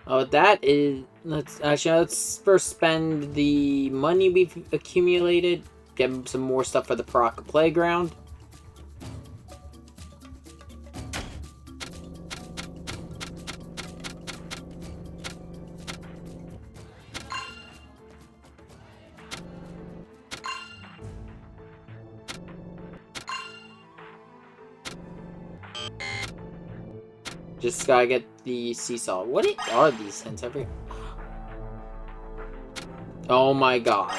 Oh, that is... let's first spend the money we've accumulated. Get some more stuff for the Piraka playground. Just gotta get the seesaw. What are these hints every... Oh my god.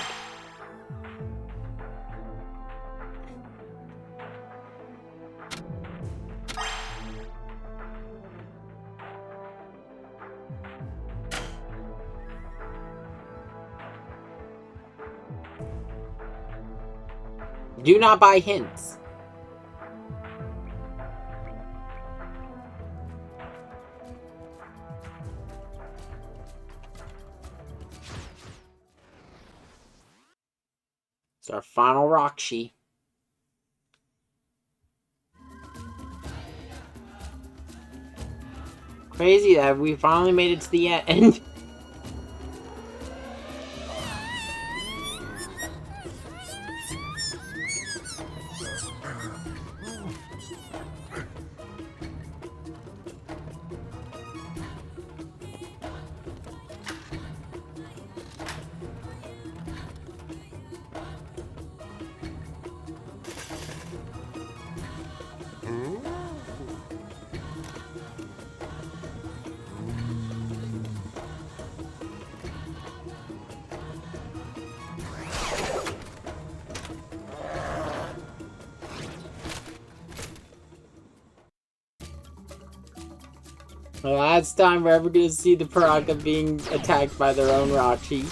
Do not buy hints. It's our final Rockshi. Crazy that we finally made it to the end. The last time we're ever gonna see the Piraka being attacked by their own Rockshi.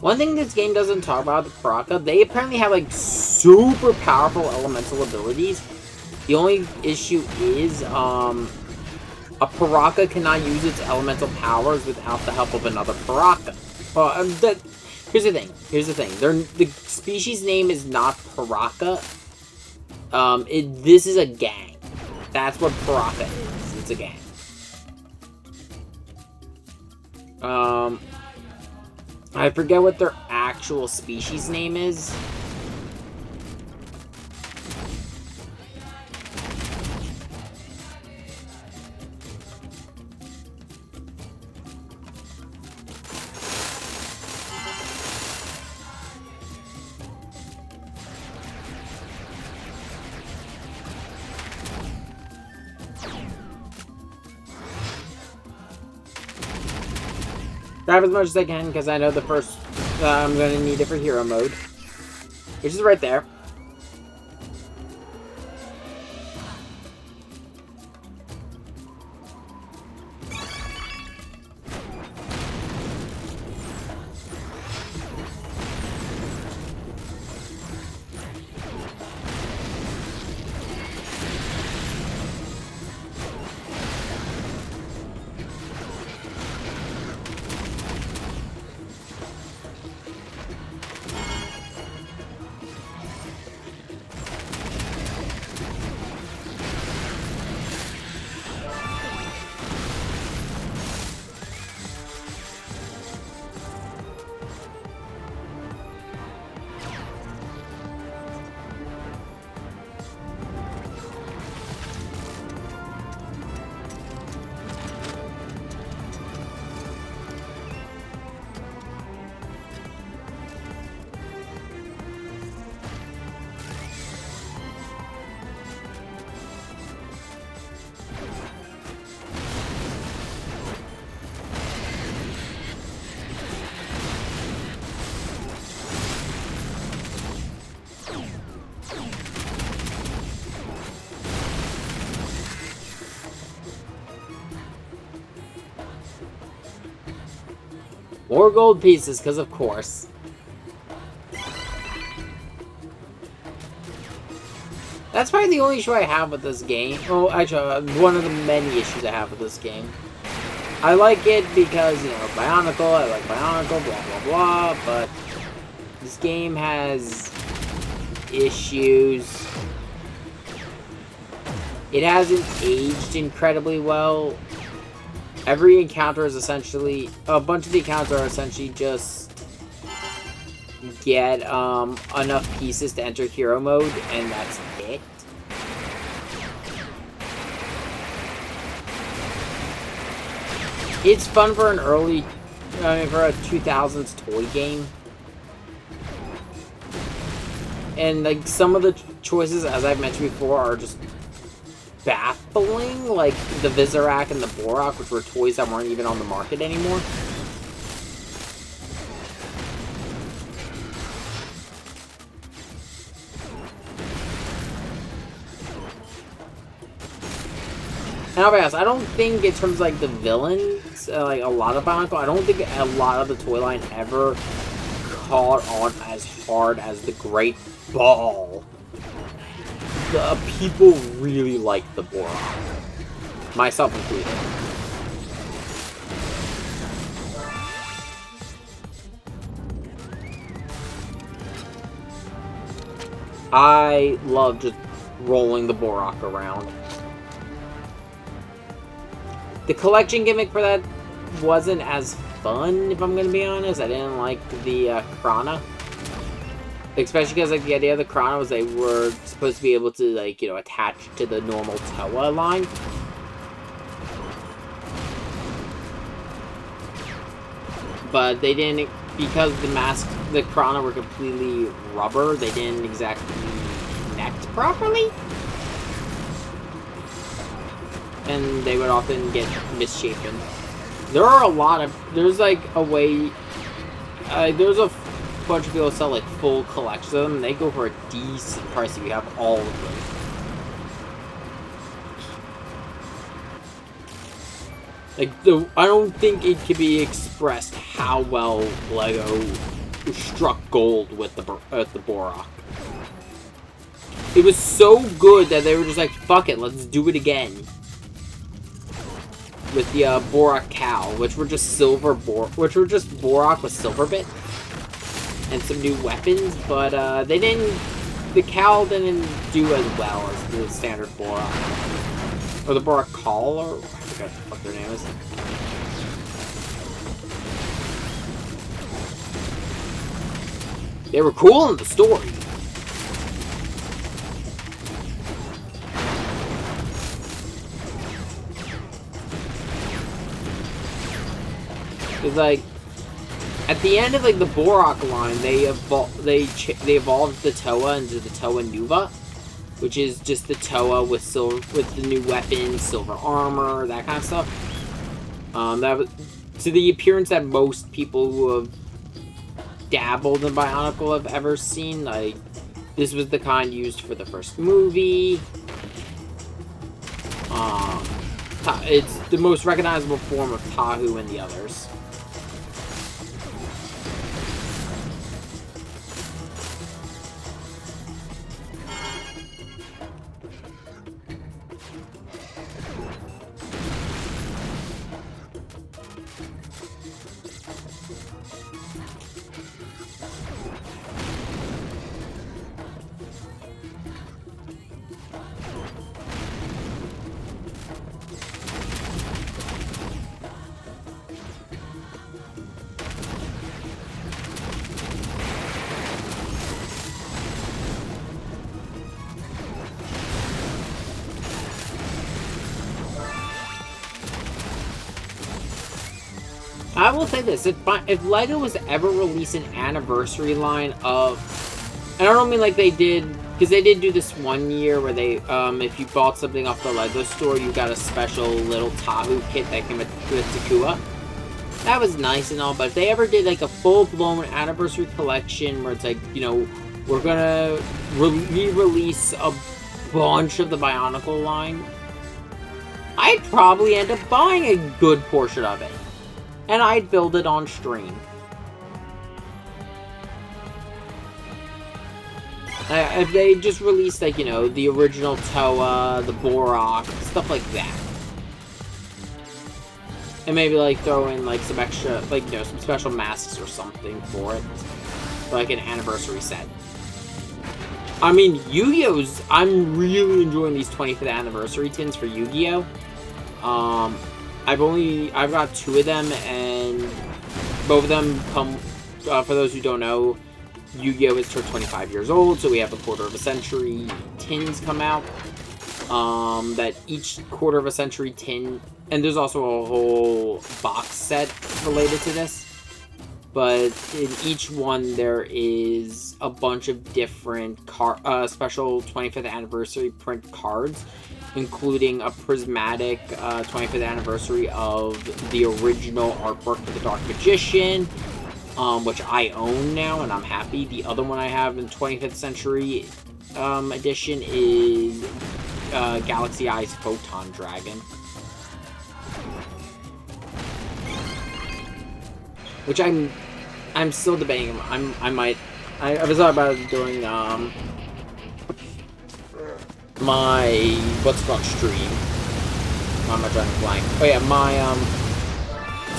One thing this game doesn't talk about, the Piraka, they apparently have like super powerful elemental abilities. The only issue is, a Piraka cannot use its elemental powers without the help of another Piraka. Well, here's the thing. The species name is not Piraka. This is a gang. That's what Piraka is. It's a gang. I forget what their actual species name is. Grab as much as I can, because I know the first I'm going to need it for hero mode. Which is right there. More gold pieces, because of course. That's probably the only issue I have with this game. Oh, actually, one of the many issues I have with this game. I like it because, you know, Bionicle, I like Bionicle, blah, blah, blah, but this game has issues. It hasn't aged incredibly well. Every encounter is essentially... A bunch of the encounters are essentially just... get enough pieces to enter hero mode, and that's it. It's fun for an early... for a 2000s toy game. And, like, some of the choices, as I've mentioned before, are just baffling. Like, the Visorak and the Borak, which were toys that weren't even on the market anymore. And I'll be honest, I don't think in terms of, like, the villains, like, a lot of Bionicle, I don't think a lot of the toy line ever caught on as hard as the Great Ball. The people really like the Borak. Myself included. I love just rolling the Borak around. The collection gimmick for that wasn't as fun, if I'm going to be honest. I didn't like the Krana. Especially because, like, the idea of the Krana was they were supposed to be able to, like, you know, attach to the normal Toa line. But they didn't, because the Krana were completely rubber, they didn't exactly connect properly. And they would often get misshapen. There are a lot of... There's, like, a way... there's a bunch of people that sell, like, full collections of them, and they go for a decent price if you have all of them. Like, I don't think it can be expressed how well LEGO struck gold with the Borak. It was so good that they were just like, fuck it, let's do it again. With the Borak Cow, which were just Borak with silver bit and some new weapons, but they didn't. The Cow didn't do as well as the standard Borak, or the Borak Call, or I forgot what their name is. They were cool in the story. It's like, at the end of, like, the Borak line, they evolved the Toa into the Toa Nuva, which is just the Toa with the new weapons, silver armor, that kind of stuff. That was to the appearance that most people who have dabbled in Bionicle have ever seen. Like, this was the kind used for the first movie. It's the most recognizable form of Tahu and the others. I will say this, if LEGO was to ever release an anniversary line of... And I don't mean like they did... Because they did do this one year where they, if you bought something off the LEGO store, you got a special little Tahu kit that came with Takua. That was nice and all, but if they ever did like a full-blown anniversary collection where it's like, you know, we're gonna re-release a bunch of the Bionicle line, I'd probably end up buying a good portion of it. and I'd build it on stream. If they just released, like, you know, the original Toa, the Borak, stuff like that. And maybe, like, throw in, like, some extra, like, you know, some special masks or something for it. For, like, an anniversary set. I mean, Yu-Gi-Oh's, I'm really enjoying these 25th anniversary tins for Yu-Gi-Oh! I've got 2 of them, and both of them come, for those who don't know, Yu-Gi-Oh! Is turned 25 years old, so we have a quarter of a century tins come out. That each quarter of a century tin, and there's also a whole box set related to this. But in each one, there is a bunch of different special 25th anniversary print cards, including a prismatic 25th anniversary of the original artwork for the Dark Magician, which I own now, and I'm happy. The other one I have in 25th century edition is Galaxy Eyes Photon Dragon, which I'm still debating. I was thought about doing my what's it called stream. Why am I drawing a blank? Oh yeah, my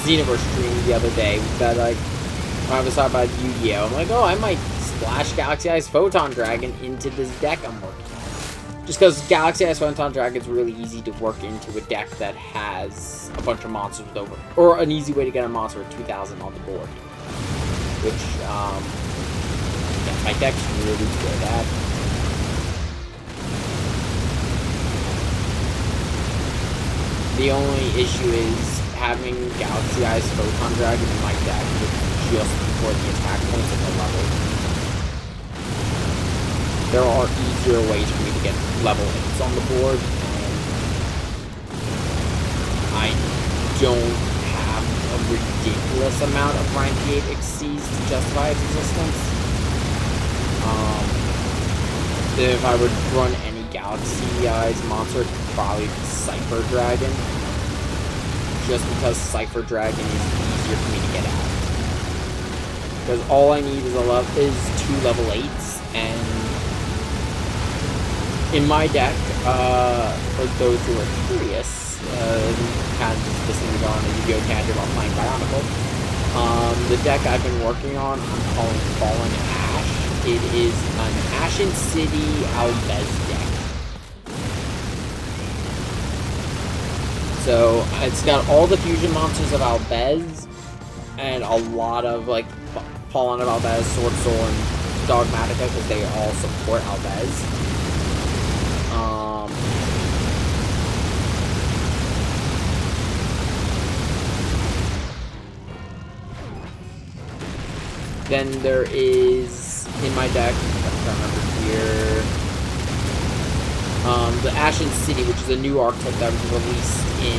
Xenoverse stream the other day that I was talking about Yu-Gi-Oh! I'm like, oh, I might splash Galaxy Eyes Photon Dragon into this deck I'm working on. Just because Galaxy Eyes Photon Dragon is really easy to work into a deck that has a bunch of monsters with over, or an easy way to get a monster with 2,000 on the board. Which, yeah, my deck's really good at. The only issue is having Galaxy Eyes Photon Dragon in my deck just before the attack points at the level. There are easier ways for me to get level 8s on the board, and I don't have a ridiculous amount of rank 8 exceeds to justify its existence. If I would run any Galaxy Eyes monster, it would probably be Cypher Dragon. Just because Cypher Dragon is easier for me to get out. Because all I need is 2 level 8s, and in my deck, for those who are curious, kind of just listening to on a Yu-Gi-Oh! Tangent while playing Bionicle, the deck I've been working on, I'm calling Fallen Ash. It is an Ashen City Albez deck. So, it's got all the fusion monsters of Albez, and a lot of, like, Fallen of Albez, Sword Soul, and Dogmatica, because they all support Albez. Then there is, in my deck, I'm trying to remember here, the Ashen City, which is a new archetype that was released in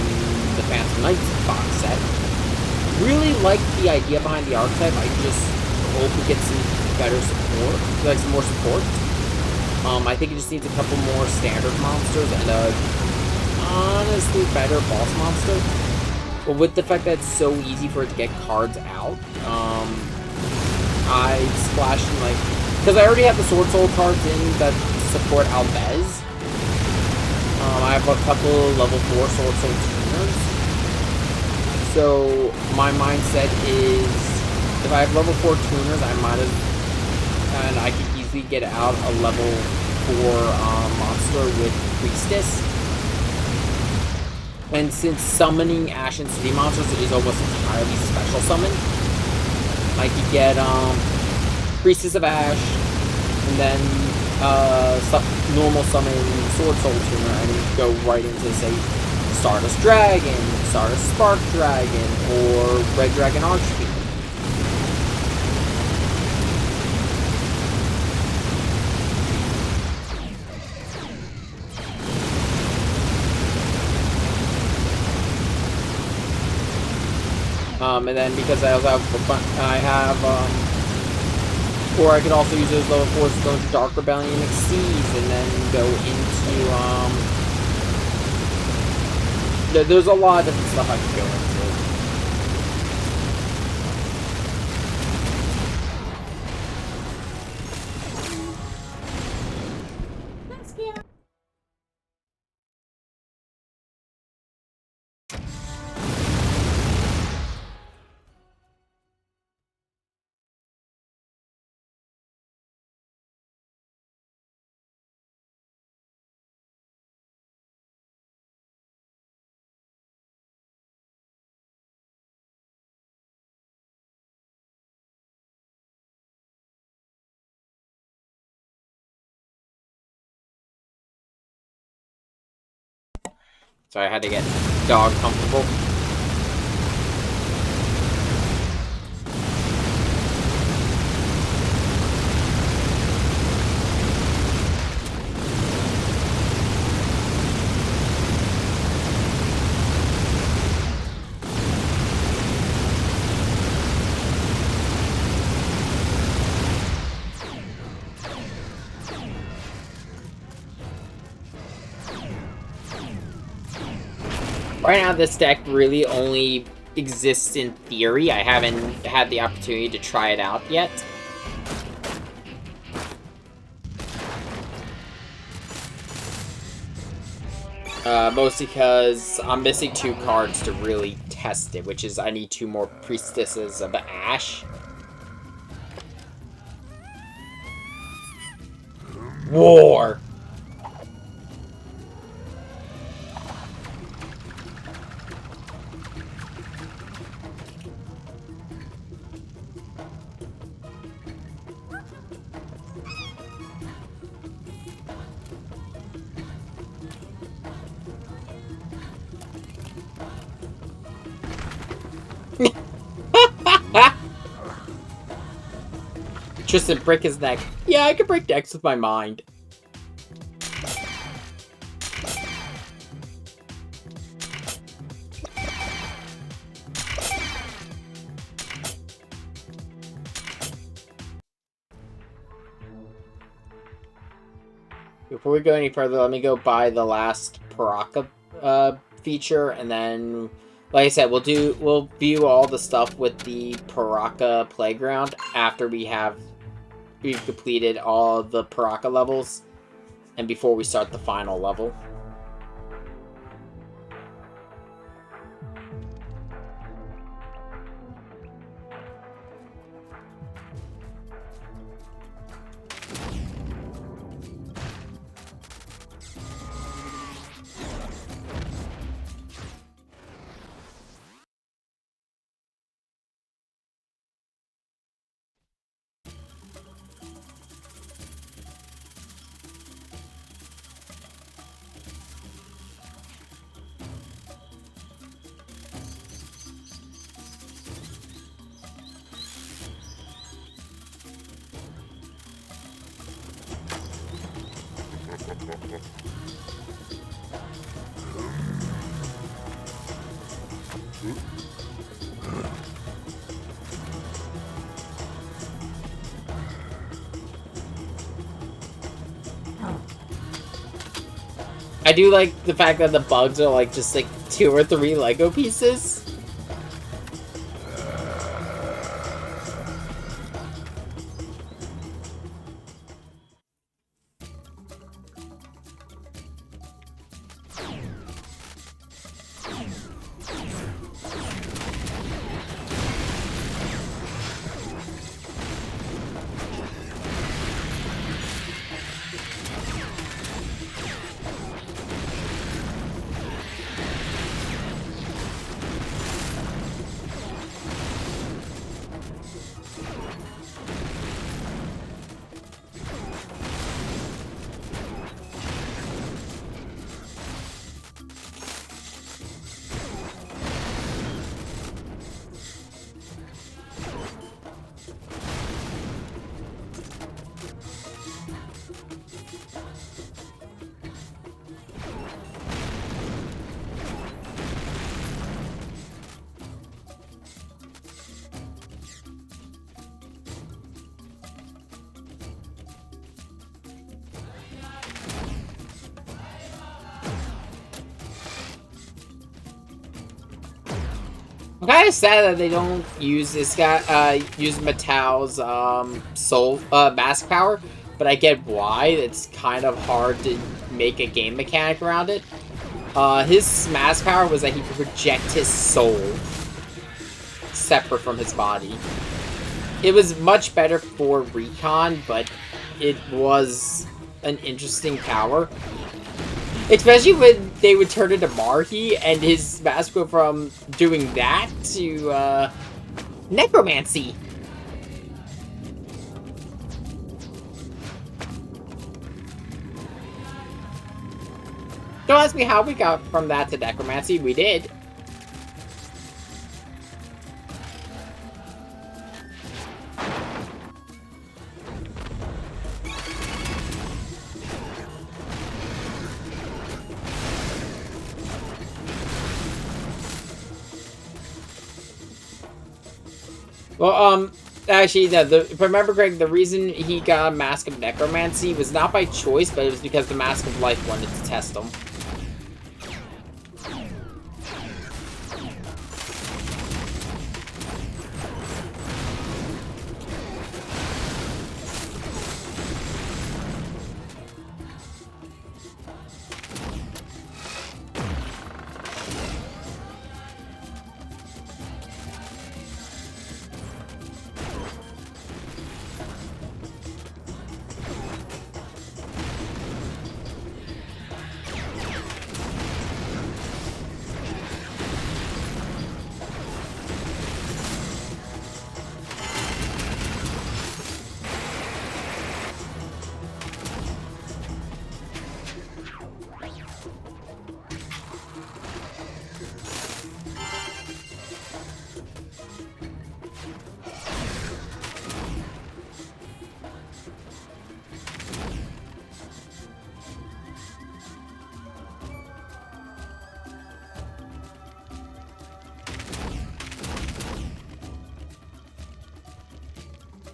the Phantom Knights box set. Really like the idea behind the archetype. I just hope it gets some better support, like some more support. I think it just needs a couple more standard monsters and a honestly better boss monster. But with the fact that it's so easy for it to get cards out, I splashed in, like, because I already have the Sword Soul cards in that support Albez. I have a couple level 4 Sword Soul tuners. So my mindset is, if I have level 4 tuners, and I could easily get out a level 4 monster with Priestess. And since summoning Ashen City monsters is almost entirely special summon, I could get Priestess of Ash, and then normal summon Sword Soul Tuner, and go right into, say, Stardust Dragon, Stardust Spark Dragon, or Red Dragon Archfiend. And then because I also have, or I could also use those level 4s to go into Dark Rebellion Exceeds, and then go into, there's a lot of different stuff I could go into. So I had to get dog comfortable. Right now, this deck really only exists in theory. I haven't had the opportunity to try it out yet. Mostly because I'm missing 2 cards to really test it, which is I need 2 more Priestesses of Ash. War! Tristan, break his neck. Yeah, I can break decks with my mind. Before we go any further, let me go buy the last Piraka feature, and then, like I said, we'll view all the stuff with the Piraka playground after we've completed all the Piraka levels, and before we start the final level. I do like the fact that the bugs are like just like 2 or 3 Lego pieces. I'm kind of sad that they don't use this guy, use Metal's soul mask power, but I get why. It's kind of hard to make a game mechanic around it. His mask power was that he could project his soul separate from his body. It was much better for recon, but it was an interesting power. Especially when they would turn into Marhi, and his mask go from doing that to, necromancy. Don't ask me how we got from that to necromancy. We did. Well, actually, no, if I remember correctly, the reason he got a Mask of Necromancy was not by choice, but it was because the Mask of Life wanted to test him.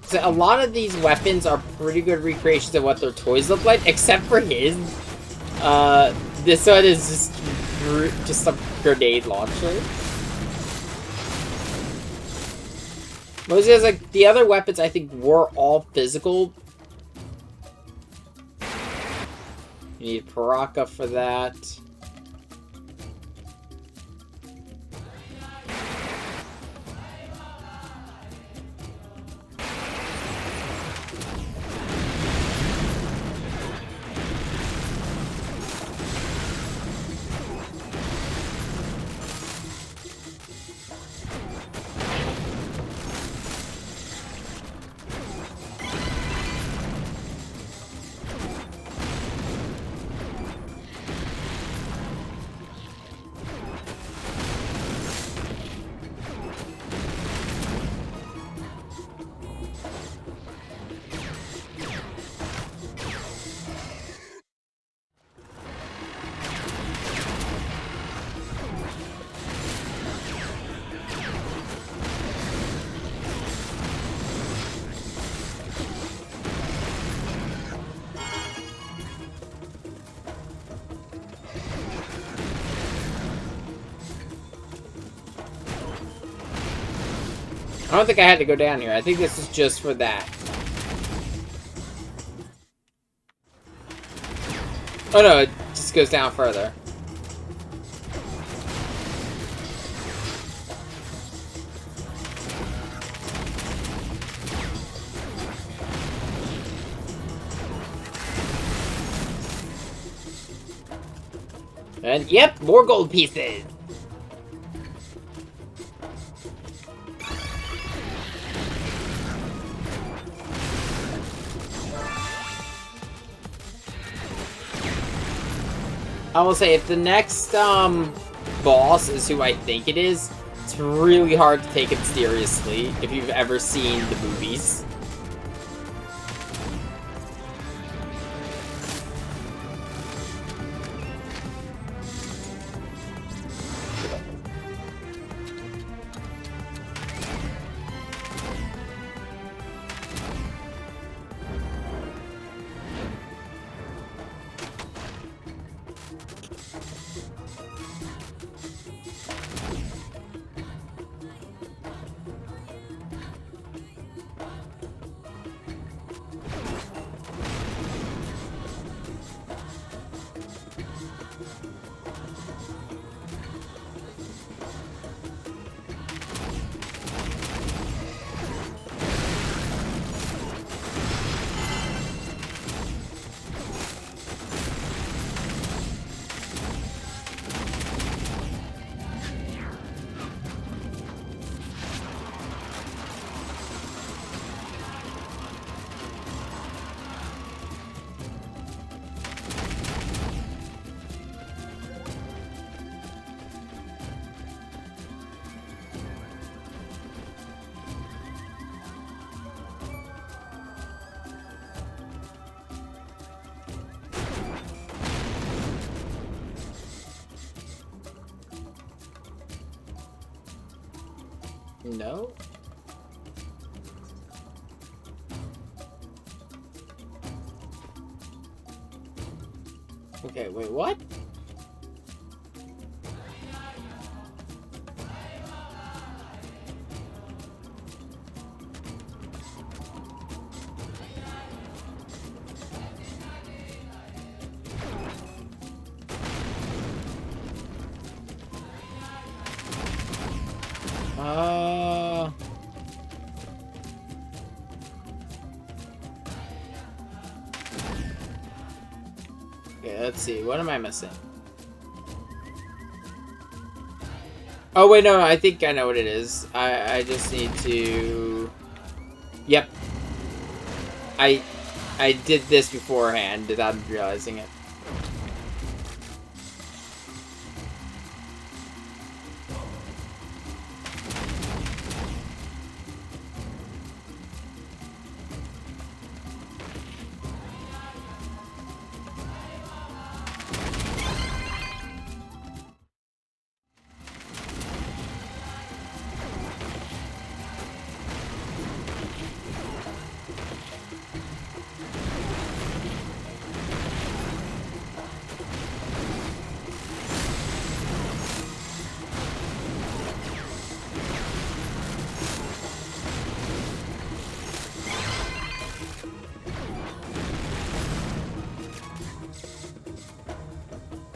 So a lot of these weapons are pretty good recreations of what their toys look like, except for his. This one is just a grenade launcher. Most of like the other weapons, I think, were all physical. You need Piraka for that. I don't think I had to go down here. I think this is just for that. Oh no, it just goes down further. And yep, more gold pieces. I will say, if the next boss is who I think it is, it's really hard to take him seriously if you've ever seen the movies. No. Okay, wait, what? Okay, let's see. What am I missing? Oh, wait, no, I think I know what it is. I just need to... Yep. I did this beforehand without realizing it.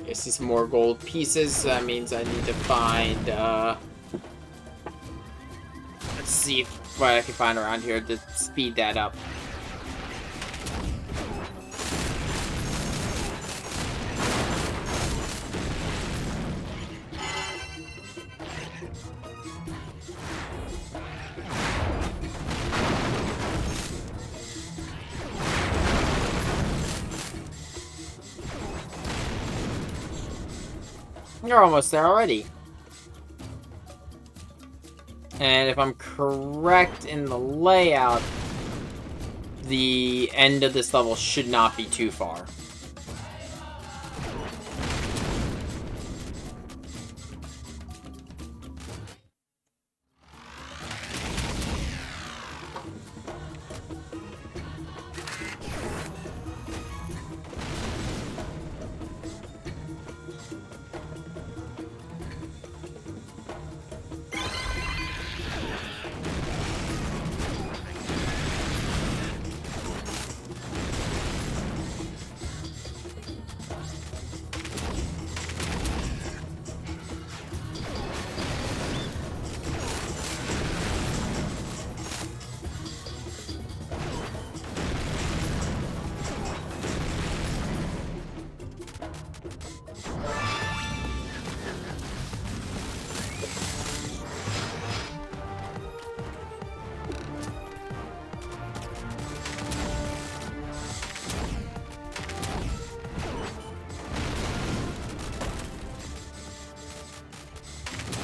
I see some more gold pieces. That means I need to find, let's see what I can find around here to speed that up. You're almost there already. And if I'm correct in the layout, the end of this level should not be too far.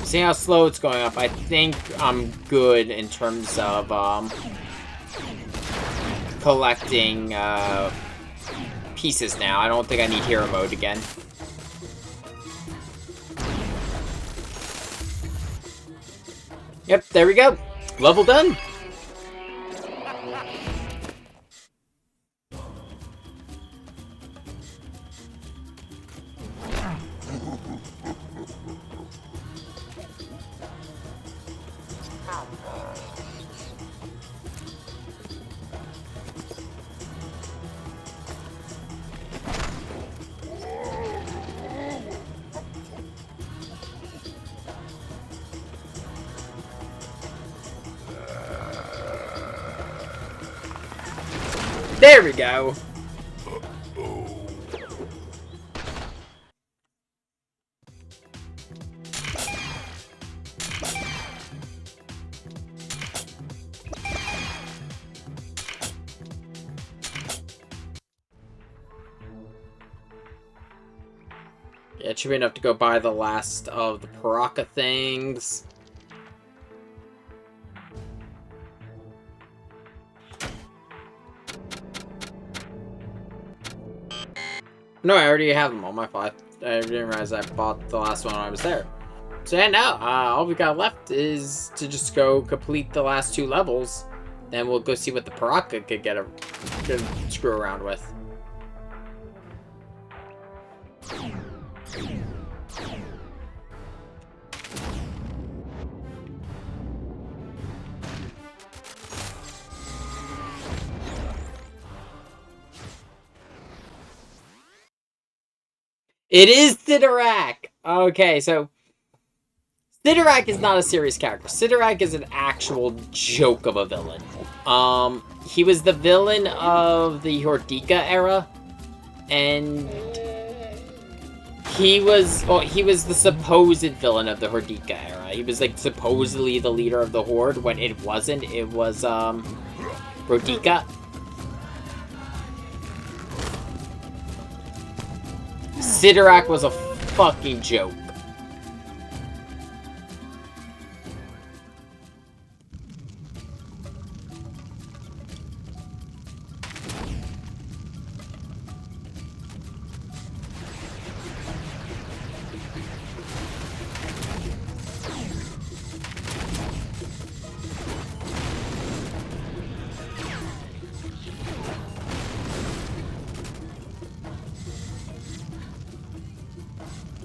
Seeing how slow it's going up, I think I'm good in terms of collecting pieces now. I don't think I need hero mode again. Yep, there we go. Level done. There we go. Yeah, it should be enough to go buy the last of the Piraka things. No, I already have them on my fault. I didn't realize I bought the last one when I was there. So yeah, now, all we got left is to just go complete the last 2 levels. Then we'll go see what the Piraka could screw around with. It is Sidorak! Okay, so Sidorak is not a serious character. Sidorak is an actual joke of a villain. He was the villain of the Hordika era, and he was the supposed villain of the Hordika era. He was like supposedly the leader of the Horde when it wasn't. It was Hordika. Sidorak was a fucking joke.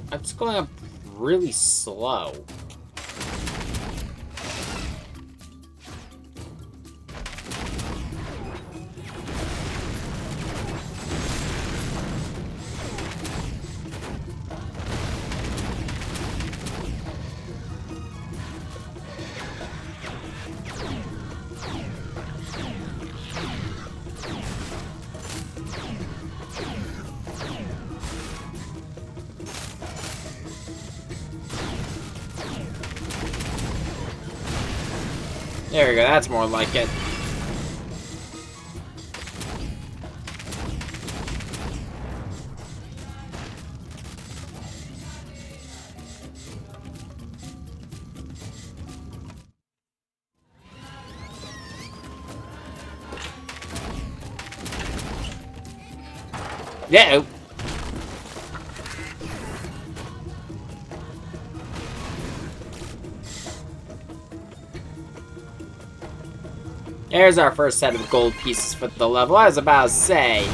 It's going up really slow. There we go, that's more like it. Yeah. There's our first set of gold pieces for the level. I was about to say.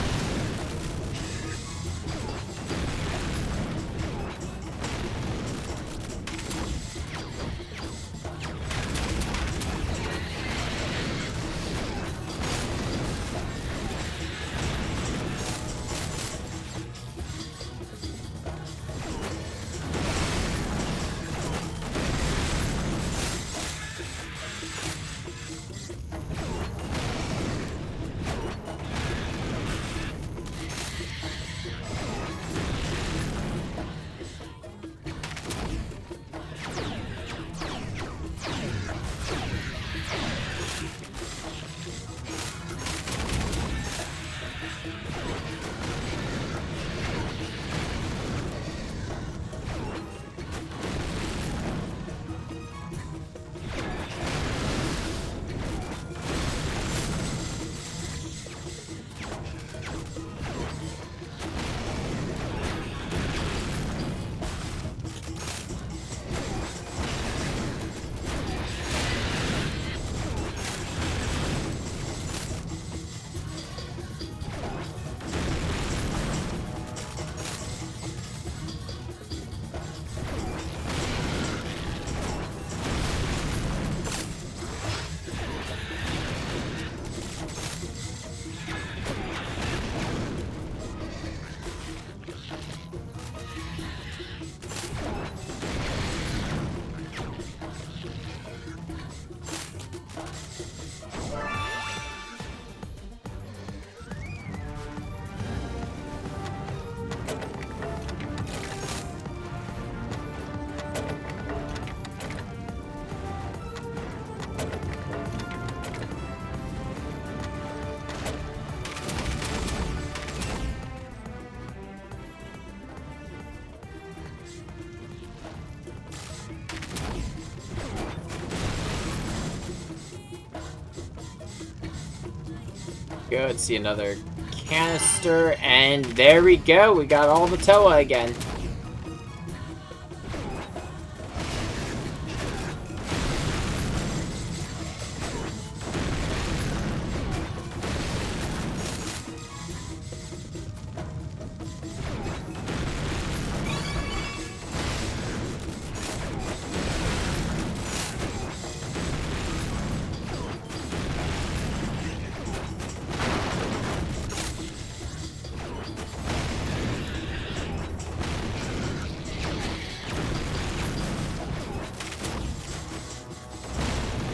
Good, see another canister, and there we go. We got all the Toa again.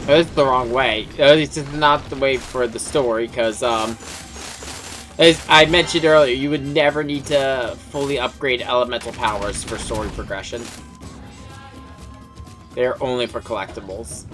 That's the wrong way. At least it's not the way for the story, because, as I mentioned earlier, you would never need to fully upgrade elemental powers for story progression. They're only for collectibles.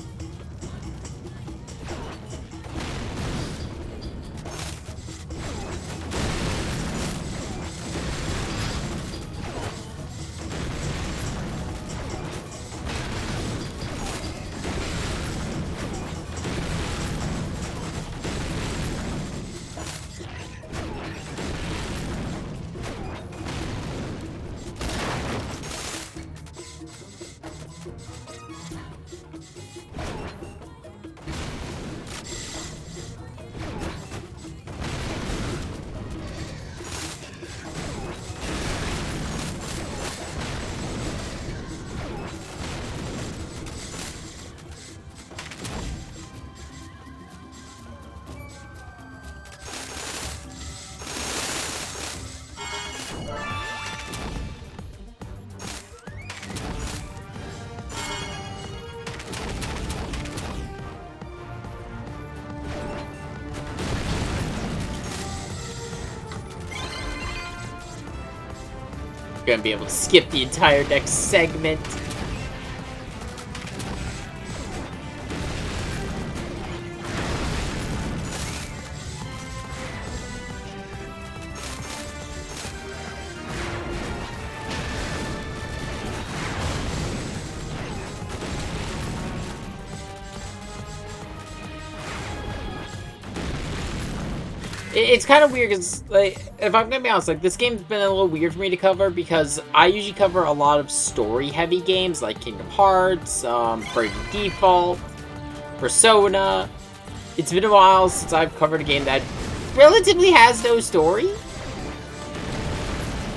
Gonna be able to skip the entire next segment. It's kind of weird because, like, if I'm gonna be honest, like, this game's been a little weird for me to cover because I usually cover a lot of story-heavy games like Kingdom Hearts, Bravely Default, Persona. It's been a while since I've covered a game that relatively has no story.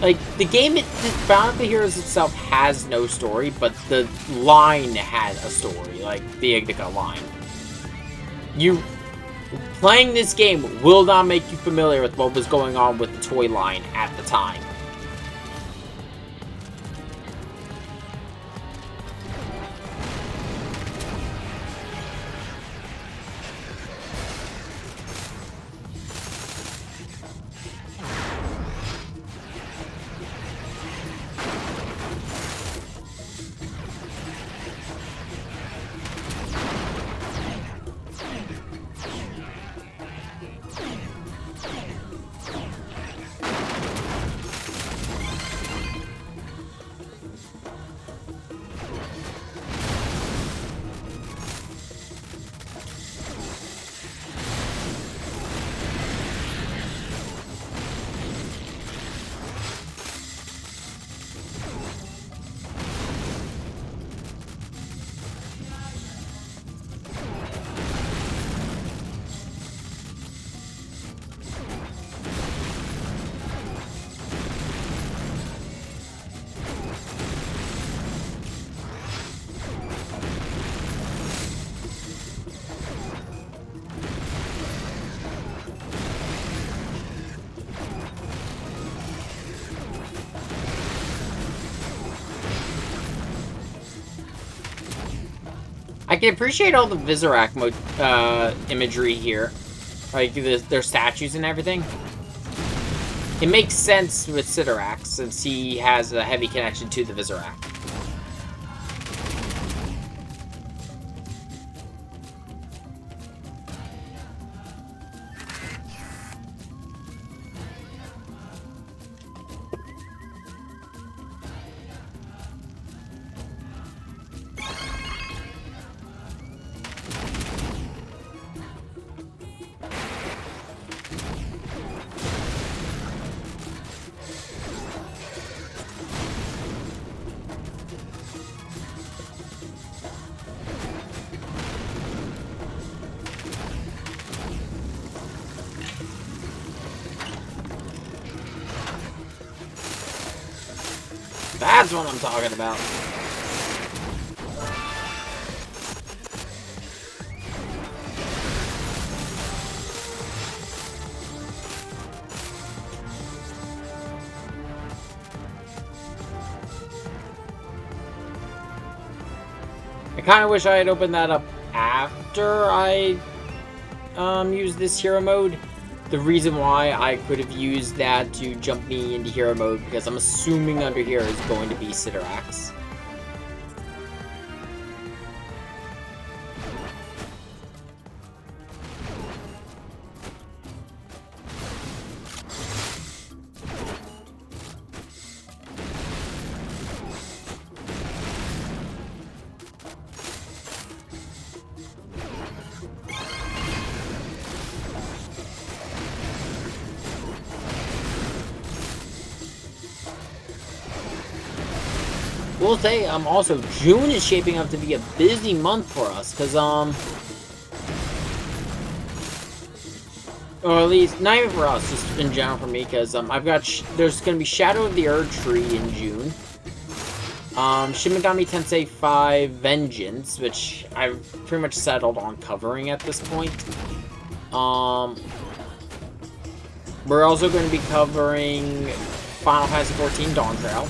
Like, the game, Bionicle Heroes itself has no story, but the line had a story, like the Ignica line. Playing this game will not make you familiar with what was going on with the toy line at the time. I can appreciate all the Visorak imagery here. Like, their statues and everything. It makes sense with Sidorak, since he has a heavy connection to the Visorak. That's what I'm talking about. I kind of wish I had opened that up after I use this hero mode. The reason why I could have used that to jump me into hero mode, because I'm assuming under here is going to be Siderax. We'll say, also, June is shaping up to be a busy month for us, because, or at least, not even for us, just in general for me, because, I've got, there's going to be Shadow of the Erd Tree in June, Shin Megami Tensei 5 Vengeance, which I've pretty much settled on covering at this point, we're also going to be covering Final Fantasy XIV Dawn Trail.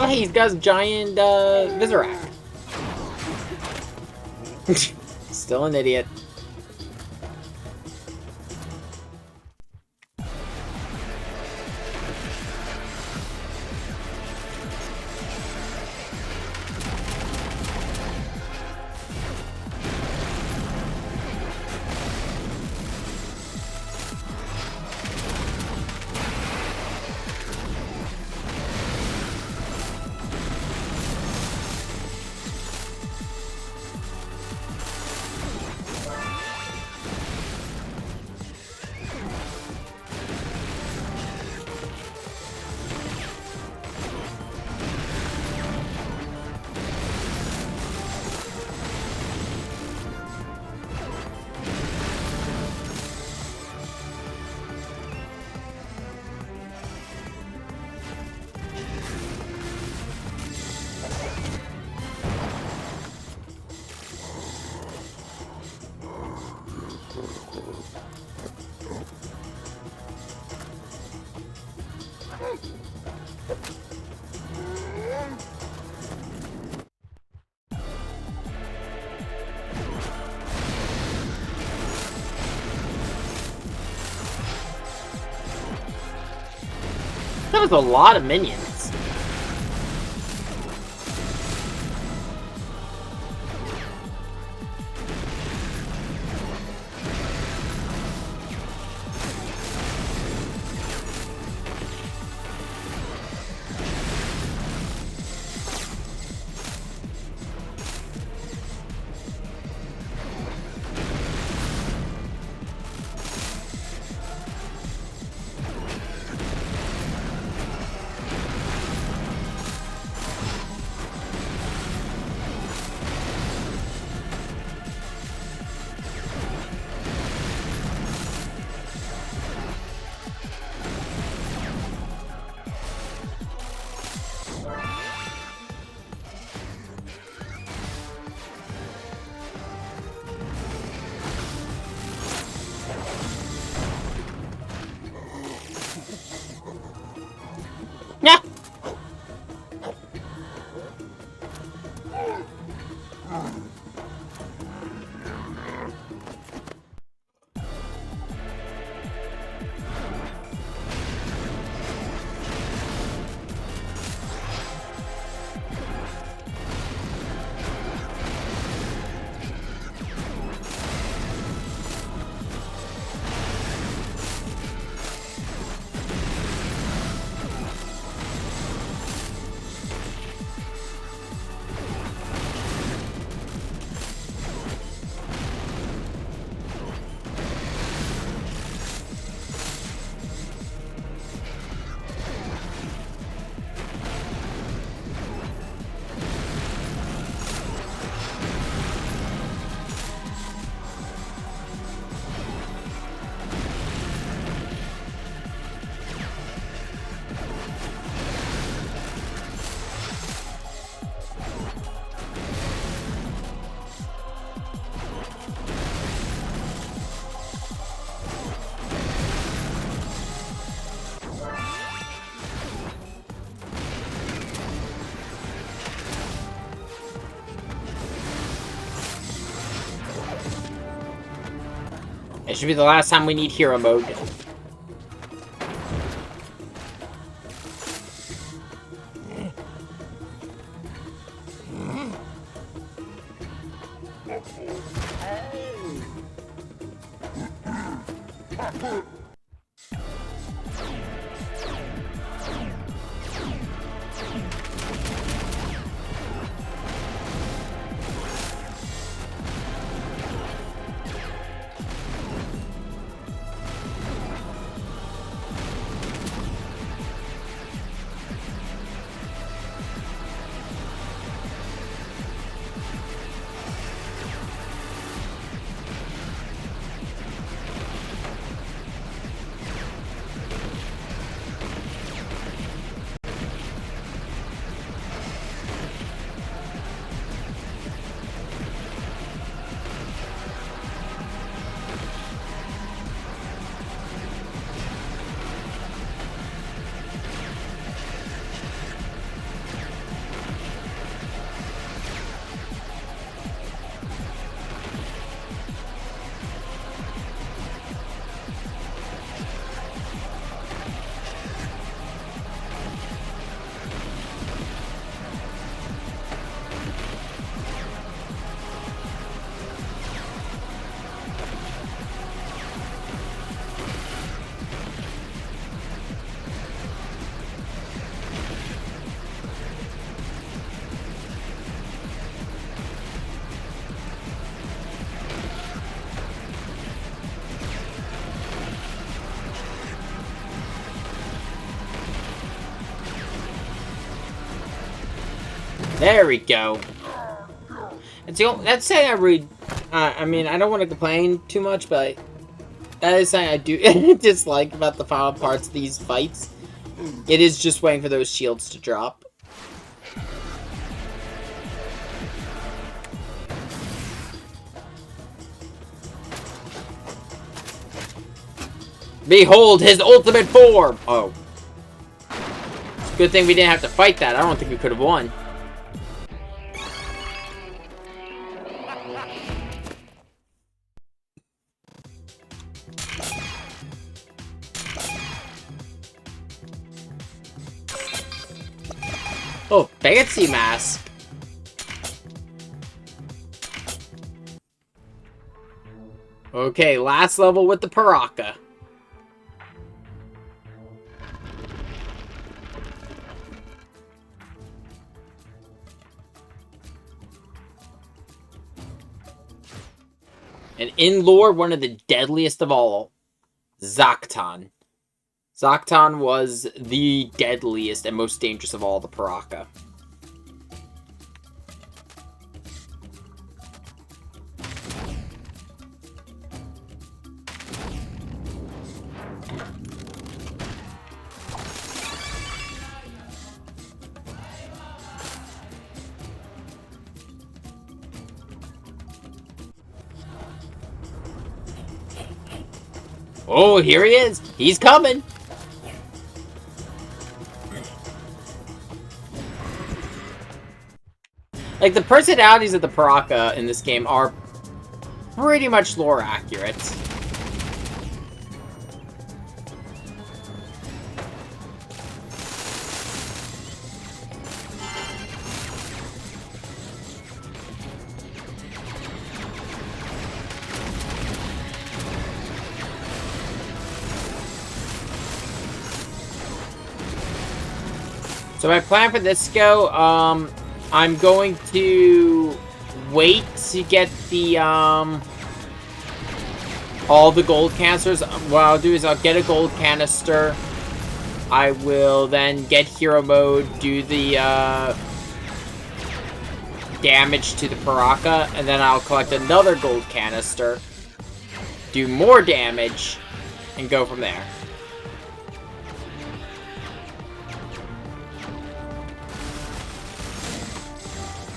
Oh, hey, he's got a giant, Visorak. Still an idiot. That was a lot of minions. It should be the last time we need hero mode. There we go. That's saying I read. I mean, I don't want to complain too much, but that is something I do dislike about the final parts of these fights. It is just waiting for those shields to drop. Behold his ultimate form! Oh. It's a good thing we didn't have to fight that. I don't think we could have won. Oh, fancy mask. Okay, last level with the Piraka. And in lore, one of the deadliest of all, Zaktan. Zaktan was the deadliest and most dangerous of all the Piraka. Oh, here he is! He's coming! Like, the personalities of the Piraka in this game are pretty much lore accurate. So my plan for this go, I'm going to wait to get the, all the gold canisters. What I'll do is I'll get a gold canister. I will then get hero mode, do the, damage to the Piraka, and then I'll collect another gold canister, do more damage, and go from there.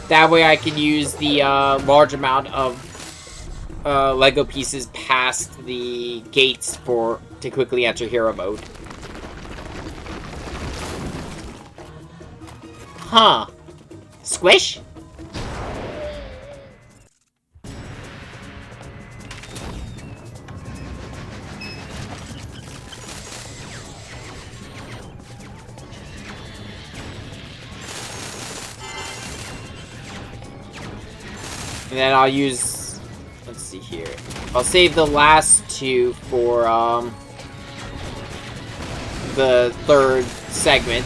That way I can use the large amount of Lego pieces past the gates to quickly enter hero mode. Huh. Squish? And then I'll use... Let's see here. I'll save the last two for, the third segment.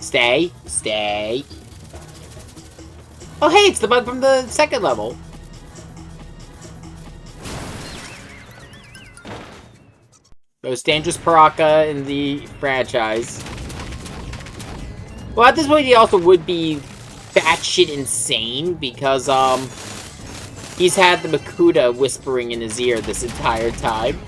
Stay. Stay. Oh, hey, it's the bug from the second level. Most dangerous Piraka in the franchise. Well, at this point, he also would be batshit insane because, he's had the Makuta whispering in his ear this entire time.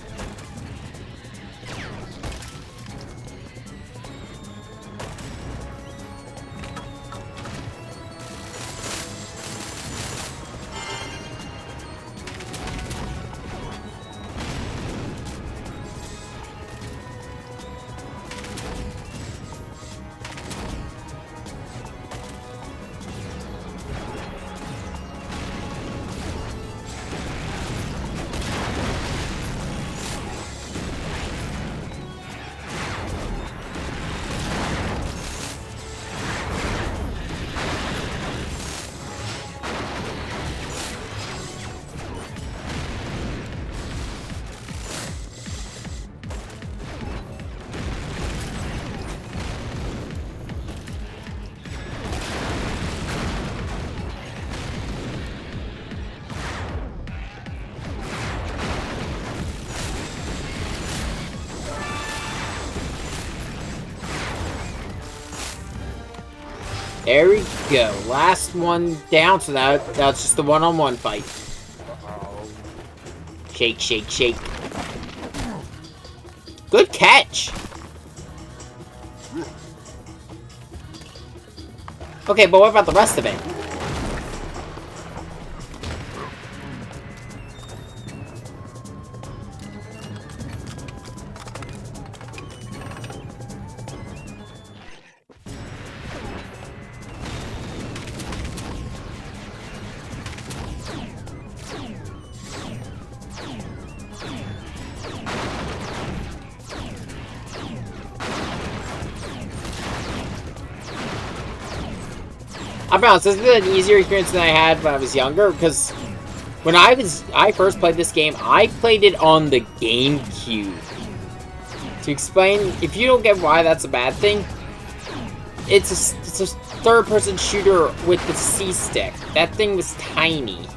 There we go. Last one down, so now it's just the one-on-one fight. Shake, shake, shake. Good catch! Okay, but what about the rest of it? I'll be honest, this has been an easier experience than I had when I was younger, because when I first played this game, I played it on the GameCube. To explain, if you don't get why that's a bad thing, it's a third-person shooter with the C-stick. That thing was tiny.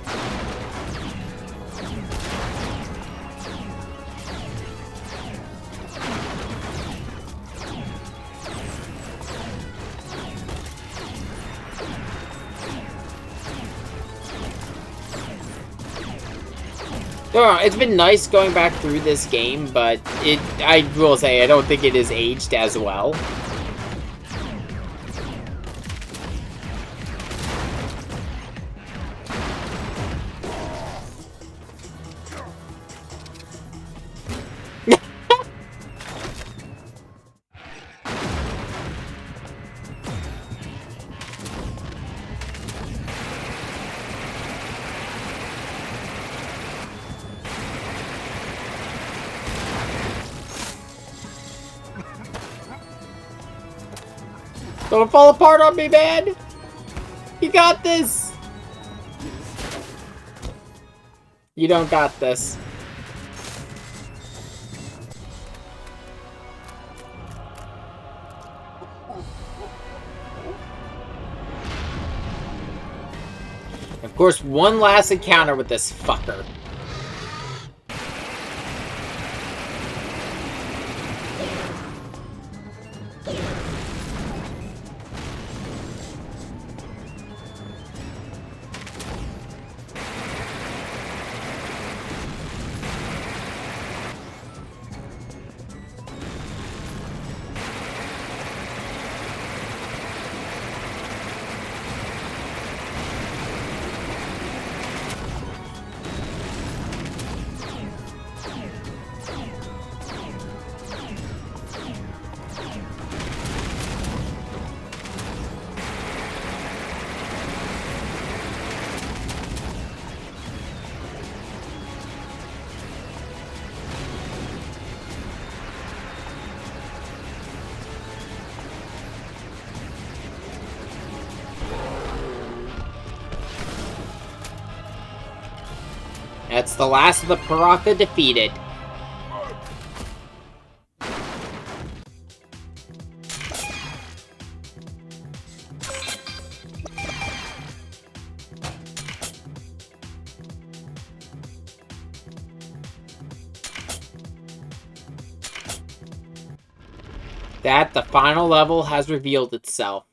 It's been nice going back through this game, but I will say, I don't think it is aged as well. Don't fall apart on me, man! You got this! You don't got this. Of course, one last encounter with this fucker. That's the last of the Piraka defeated. That the final level has revealed itself.